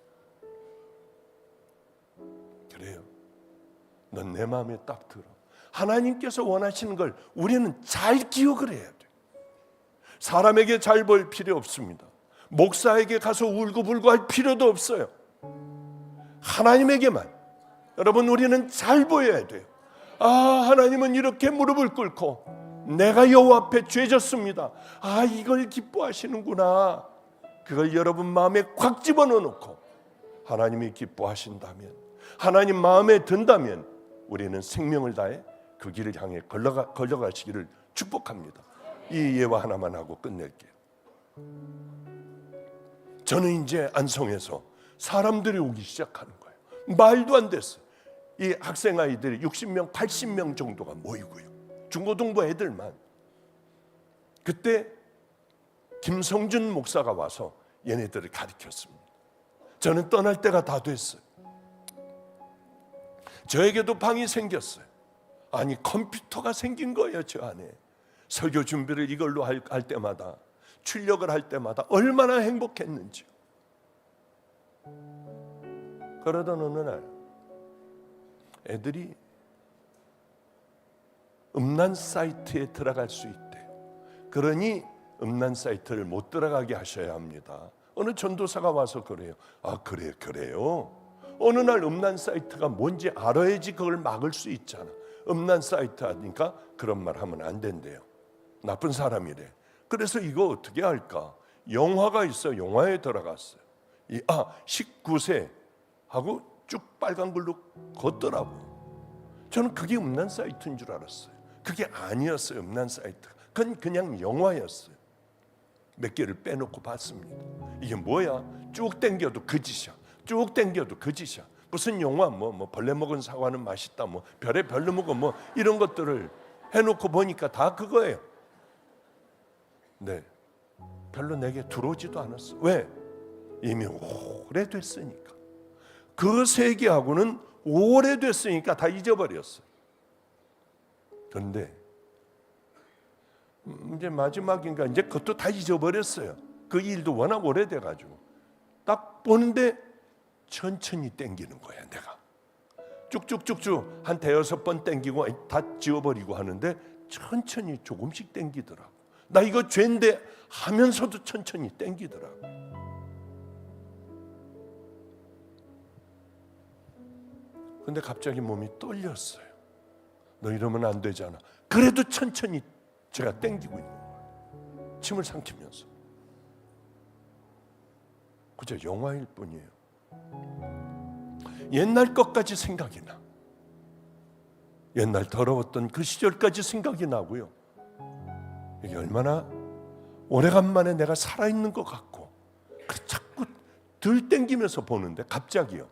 그래요. 넌 내 마음에 딱 들어. 하나님께서 원하시는 걸 우리는 잘 기억을 해야 돼. 사람에게 잘 보일 필요 없습니다. 목사에게 가서 울고불고 할 필요도 없어요. 하나님에게만. 여러분, 우리는 잘 보여야 돼요. 아, 하나님은 이렇게 무릎을 꿇고 내가 여호와 앞에 죄졌습니다. 아, 이걸 기뻐하시는구나. 그걸 여러분 마음에 꽉 집어넣어 놓고 하나님이 기뻐하신다면, 하나님 마음에 든다면 우리는 생명을 다해 그 길을 향해 걸어가시기를 축복합니다. 이 예화 하나만 하고 끝낼게요. 저는 이제 안성에서 사람들이 오기 시작하는 거예요. 말도 안 됐어요. 이 학생 아이들이 60명, 80명 정도가 모이고요. 중고등부 애들만. 그때 김성준 목사가 와서 얘네들을 가르쳤습니다. 저는 떠날 때가 다 됐어요. 저에게도 방이 생겼어요. 아니, 컴퓨터가 생긴 거예요, 저 안에. 설교 준비를 이걸로 할 때마다, 출력을 할 때마다 얼마나 행복했는지요. 그러던 어느 날 애들이 음란 사이트에 들어갈 수 있대요. 그러니 음란 사이트를 못 들어가게 하셔야 합니다. 어느 전도사가 와서 그래요. 아, 그래요. 어느 날 음란 사이트가 뭔지 알아야지 그걸 막을 수 있잖아. 음란 사이트 하니까 그런 말 하면 안 된대요. 나쁜 사람이래. 그래서 이거 어떻게 할까? 영화가 있어. 영화에 들어갔어요. 19세 하고 쭉 빨간 글로 걷더라고. 저는 그게 음란 사이트인 줄 알았어요. 그게 아니었어요. 음란 사이트. 그건 그냥 영화였어요. 몇 개를 빼놓고 봤습니다. 이게 뭐야? 쭉 당겨도 그 짓이야. 쭉 당겨도 그 짓이야. 무슨 영화 뭐 벌레 먹은 사과는 맛있다, 뭐 별에 별로 먹어, 뭐 이런 것들을 해놓고 보니까 다 그거예요. 네, 별로 내게 들어오지도 않았어. 왜? 이미 오래됐으니까. 그 세계하고는 오래됐으니까 다 잊어버렸어요. 그런데 이제 마지막인가 이제 그것도 다 잊어버렸어요. 그 일도 워낙 오래돼가지고 딱 보는데 천천히 땡기는 거야. 내가 쭉쭉쭉쭉 한 대여섯 번 땡기고 다 지워버리고 하는데 천천히 조금씩 땡기더라고. 나 이거 죄인데 하면서도 천천히 땡기더라고. 근데 갑자기 몸이 떨렸어요. 너 이러면 안 되잖아. 그래도 천천히 제가 땡기고 있는 거예요. 침을 삼키면서. 그저 영화일 뿐이에요. 옛날 것까지 생각이 나. 옛날 더러웠던 그 시절까지 생각이 나고요. 이게 얼마나 오래간만에 내가 살아있는 것 같고 자꾸 들 땡기면서 보는데 갑자기요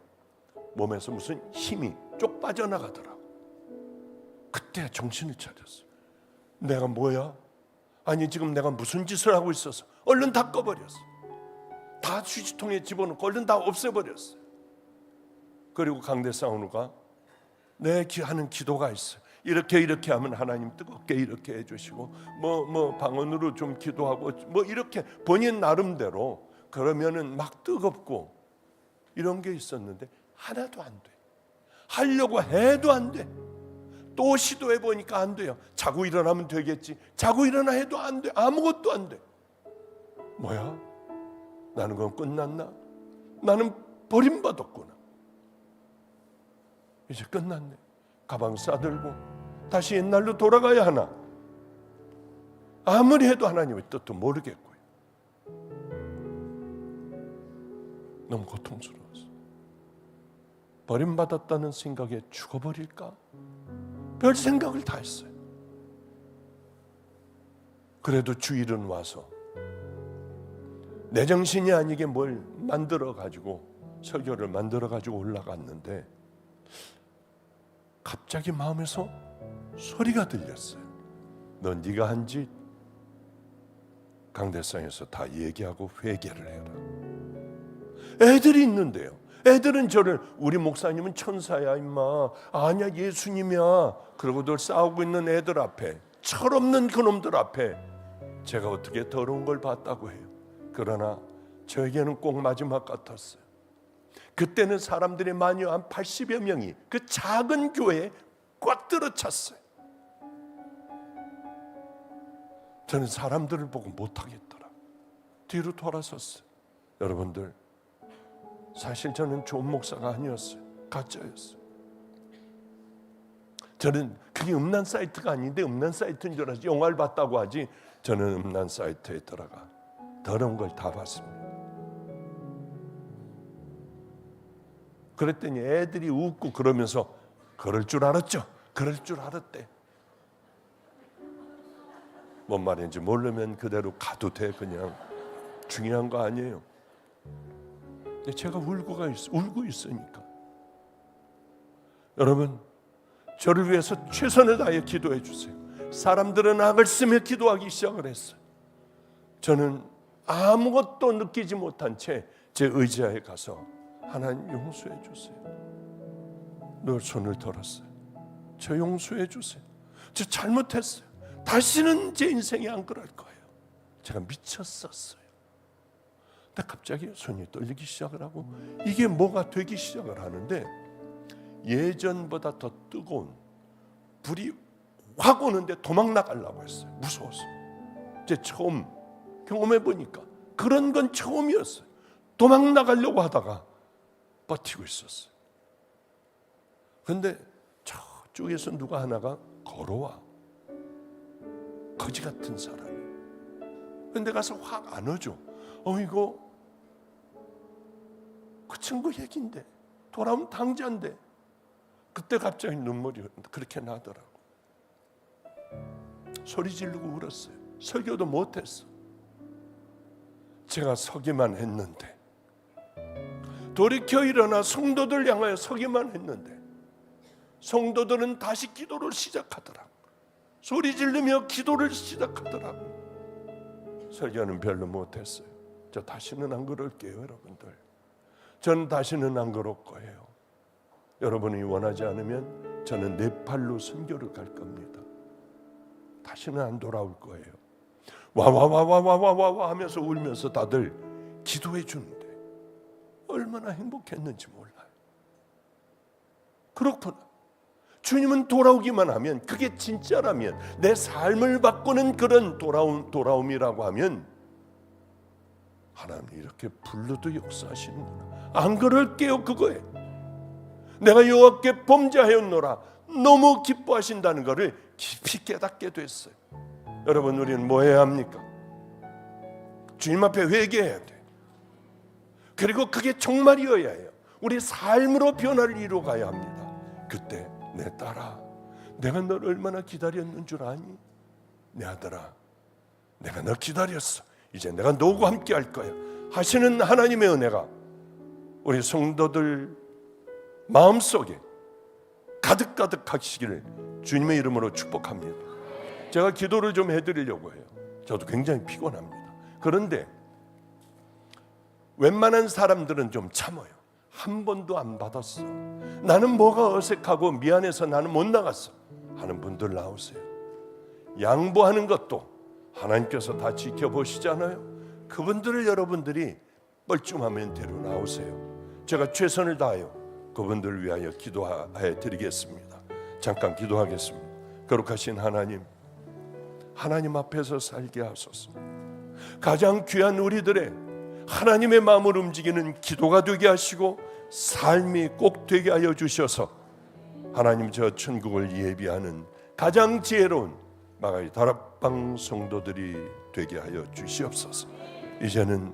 몸에서 무슨 힘이 쪽 빠져나가더라고. 그때 정신을 차렸어요. 내가 뭐야? 아니 지금 내가 무슨 짓을 하고 있어서 얼른 다 꺼버렸어. 다 휴지통에 집어넣고 얼른 다 없애버렸어요. 그리고 강대상우가 내 하는 기도가 있어요. 이렇게 하면 하나님 뜨겁게 이렇게 해주시고 뭐 방언으로 좀 기도하고 뭐 이렇게 본인 나름대로 그러면은 막 뜨겁고 이런 게 있었는데 하나도 안 돼. 하려고 해도 안 돼. 또 시도해 보니까 안 돼요. 자고 일어나면 되겠지. 자고 일어나 해도 안 돼. 아무것도 안 돼. 뭐야? 나는 그건 끝났나? 나는 버림받았구나. 이제 끝났네. 가방 싸들고 다시 옛날로 돌아가야 하나? 아무리 해도 하나님의 뜻도 모르겠고요. 너무 고통스러웠어. 버림받았다는 생각에 죽어버릴까? 별 생각을 다 했어요. 그래도 주일은 와서 내 정신이 아니게 뭘 만들어가지고 설교를 만들어가지고 올라갔는데 갑자기 마음에서 소리가 들렸어요. 너 네가 한 짓 강대상에서 다 얘기하고 회개를 해라. 애들이 있는데요. 애들은 저를 우리 목사님은 천사야 임마. 아니야 예수님이야. 그러고들 싸우고 있는 애들 앞에 철없는 그놈들 앞에 제가 어떻게 더러운 걸 봤다고 해요. 그러나 저에게는 꼭 마지막 같았어요. 그때는 사람들이 많이 한 80여 명이 그 작은 교회에 꽉 들어찼어요. 저는 사람들을 보고 못하겠더라. 뒤로 돌아섰어요. 여러분들, 사실 저는 좋은 목사가 아니었어요. 가짜였어요. 저는 그게 음란 사이트가 아닌데 음란 사이트인 줄 알았지. 영화를 봤다고 하지. 저는 음란 사이트에 들어가 더러운 걸 다 봤습니다. 그랬더니 애들이 웃고 그러면서 그럴 줄 알았죠. 그럴 줄 알았대. 뭔 말인지 모르면 그대로 가도 돼. 그냥 중요한 거 아니에요. 제가 울고 있으니까. 여러분, 저를 위해서 최선을 다해 기도해 주세요. 사람들은 악을 쓰며 기도하기 시작을 했어요. 저는 아무것도 느끼지 못한 채 제 의자에 가서 하나님 용서해 주세요. 늘 손을 들었어요. 저 용서해 주세요. 저 잘못했어요. 다시는 제 인생에 안 그럴 거예요. 제가 미쳤었어요. 근데 갑자기 손이 떨리기 시작을 하고 이게 뭐가 되기 시작을 하는데 예전보다 더 뜨거운 불이 확 오는데 도망 나가려고 했어요. 무서워서. 제 처음 경험해 보니까 그런 건 처음이었어요. 도망 나가려고 하다가 버티고 있었어요. 그런데 저쪽에서 누가 하나가 걸어와. 거지 같은 사람이. 근데 가서 확 안아줘. 이거 그 친구 얘긴데 돌아온 당자인데. 그때 갑자기 눈물이 그렇게 나더라고. 소리 지르고 울었어요. 설교도 못했어. 제가 서기만 했는데, 돌이켜 일어나 성도들 향하여 서기만 했는데 성도들은 다시 기도를 시작하더라고. 소리 지르며 기도를 시작하더라고. 설교는 별로 못했어요. 저 다시는 안 그럴게요, 여러분들. 전 다시는 안 그럴 거예요. 여러분이 원하지 않으면 저는 네팔로 선교를 갈 겁니다. 다시는 안 돌아올 거예요. 와 하면서 울면서 다들 기도해 주는데 얼마나 행복했는지 몰라요. 그렇구나. 주님은 돌아오기만 하면, 그게 진짜라면, 내 삶을 바꾸는 그런 돌아옴이라고 하면 하나님이 이렇게 불러도 역사하시는구나. 안 그럴게요. 그거에 내가 여호와께 범죄하였노라 너무 기뻐하신다는 것을 깊이 깨닫게 됐어요. 여러분, 우리는 뭐 해야 합니까? 주님 앞에 회개해야 돼. 그리고 그게 정말이어야 해요. 우리 삶으로 변화를 이루어가야 합니다. 그때 내 딸아, 내가 널 얼마나 기다렸는 줄 아니? 내 아들아, 내가 너 기다렸어. 이제 내가 너와 함께 할 거야 하시는 하나님의 은혜가 우리 성도들 마음속에 가득가득 하시기를 주님의 이름으로 축복합니다. 제가 기도를 좀 해드리려고 해요. 저도 굉장히 피곤합니다. 그런데 웬만한 사람들은 좀 참아요. 한 번도 안 받았어. 나는 뭐가 어색하고 미안해서 나는 못 나갔어 하는 분들 나오세요. 양보하는 것도 하나님께서 다 지켜보시잖아요. 그분들을 여러분들이 뻘쭘하면 데려 나오세요. 제가 최선을 다하여 그분들을 위하여 기도해 드리겠습니다. 잠깐 기도하겠습니다. 거룩하신 하나님, 하나님 앞에서 살게 하소서. 가장 귀한 우리들의 하나님의 마음을 움직이는 기도가 되게 하시고 삶이 꼭 되게 하여 주셔서 하나님 저 천국을 예비하는 가장 지혜로운 마가이 다락방 성도들이 되게 하여 주시옵소서. 이제는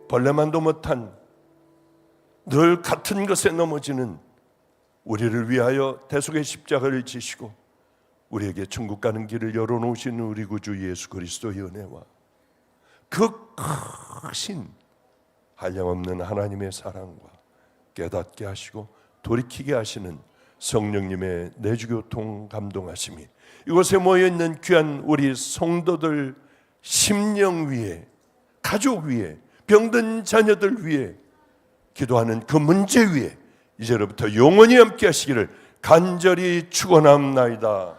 벌레만도 못한 늘 같은 것에 넘어지는 우리를 위하여 대속의 십자가를 지시고 우리에게 천국 가는 길을 열어놓으신 우리 구주 예수 그리스도의 은혜와 그 크신 한량없는 하나님의 사랑과 깨닫게 하시고 돌이키게 하시는 성령님의 내주교통 감동하심이 이곳에 모여있는 귀한 우리 성도들 심령 위에, 가족 위에, 병든 자녀들 위에, 기도하는 그 문제 위에 이제로부터 영원히 함께 하시기를 간절히 축원합나이다.